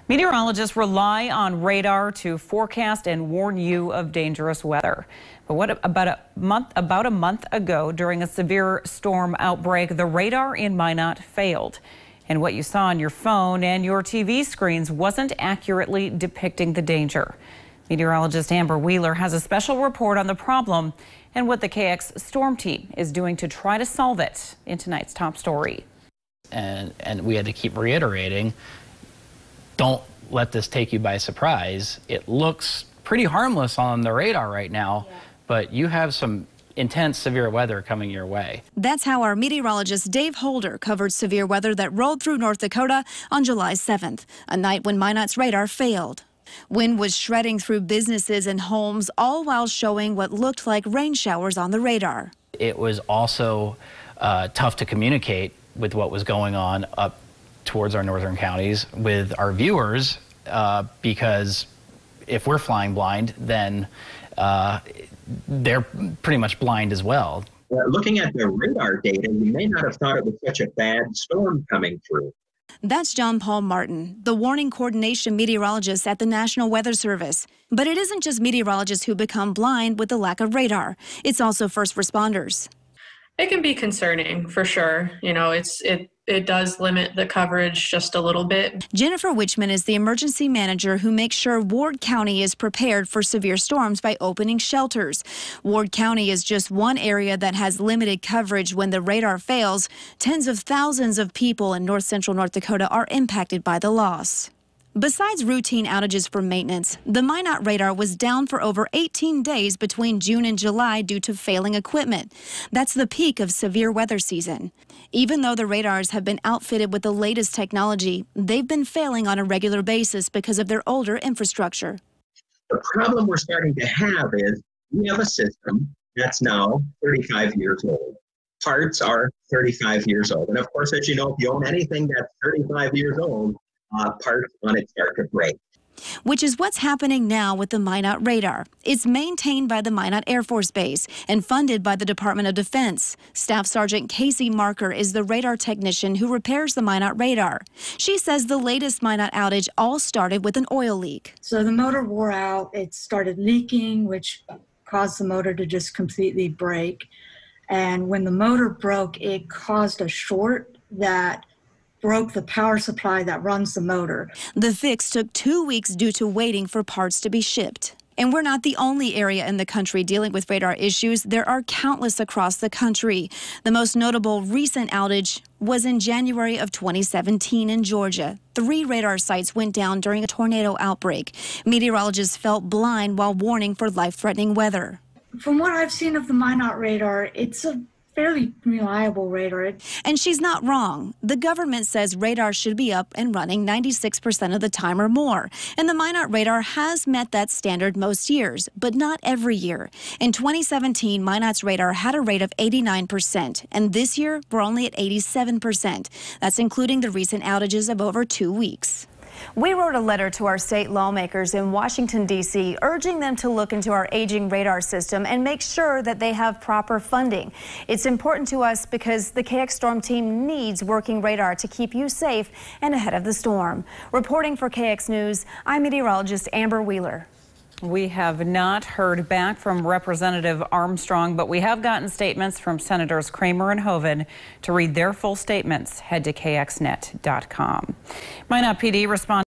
Meteorologists rely on radar to forecast and warn you of dangerous weather. But about a month ago, during a severe storm outbreak, the radar in Minot failed. And what you saw on your phone and your TV screens wasn't accurately depicting the danger. Meteorologist Amber Wheeler has a special report on the problem and what the KX storm team is doing to try to solve it in tonight's top story. And we had to keep reiterating, don't let this take you by surprise. It looks pretty harmless on the radar right now, but you have some intense severe weather coming your way. That's how our meteorologist Dave Holder covered severe weather that rolled through North Dakota on July 7th, a night when Minot's radar failed. Wind was shredding through businesses and homes, all while showing what looked like rain showers on the radar. It was also tough to communicate with what was going on up towards our northern counties with our viewers, because if we're flying blind, then they're pretty much blind as well. Looking at the radar data, you may not have thought it was such a bad storm coming through. That's John Paul Martin, the warning coordination meteorologist at the National Weather Service. But it isn't just meteorologists who become blind with the lack of radar. It's also first responders. It can be concerning, for sure. You know, it does limit the coverage just a little bit. Jennifer Wichman is the emergency manager who makes sure Ward County is prepared for severe storms by opening shelters. Ward County is just one area that has limited coverage when the radar fails. Tens of thousands of people in north central North Dakota are impacted by the loss. Besides routine outages for maintenance, the Minot radar was down for over 18 days between June and July due to failing equipment. That's the peak of severe weather season. Even though the radars have been outfitted with the latest technology, they've been failing on a regular basis because of their older infrastructure. The problem we're starting to have is we have a system that's now 35 years old. Parts are 35 years old. And of course, as you know, if you own anything that's 35 years old, parts on it start to break. Which is what's happening now with the Minot radar. It's maintained by the Minot Air Force Base and funded by the Department of Defense. Staff Sergeant Casey Marker is the radar technician who repairs the Minot radar. She says the latest Minot outage all started with an oil leak. So the motor wore out, it started leaking, which caused the motor to just completely break. And when the motor broke, it caused a short that broke the power supply that runs the motor. The fix took 2 weeks due to waiting for parts to be shipped. And we're not the only area in the country dealing with radar issues. There are countless across the country. The most notable recent outage was in January of 2017 in Georgia. 3 radar sites went down during a tornado outbreak. Meteorologists felt blind while warning for life-threatening weather. From what I've seen of the Minot radar, it's a fairly reliable radar. And she's not wrong. The government says radar should be up and running 96% of the time or more. And the Minot radar has met that standard most years, but not every year. In 2017, Minot's radar had a rate of 89%, and this year we're only at 87%. That's including the recent outages of over 2 weeks. We wrote a letter to our state lawmakers in Washington, D.C., urging them to look into our aging radar system and make sure that they have proper funding. It's important to us because the KX storm team needs working radar to keep you safe and ahead of the storm. Reporting for KX News, I'm meteorologist Amber Wheeler. We have not heard back from Representative Armstrong, but we have gotten statements from Senators Kramer and Hoeven. To read their full statements, head to kxnet.com. Minot PD responded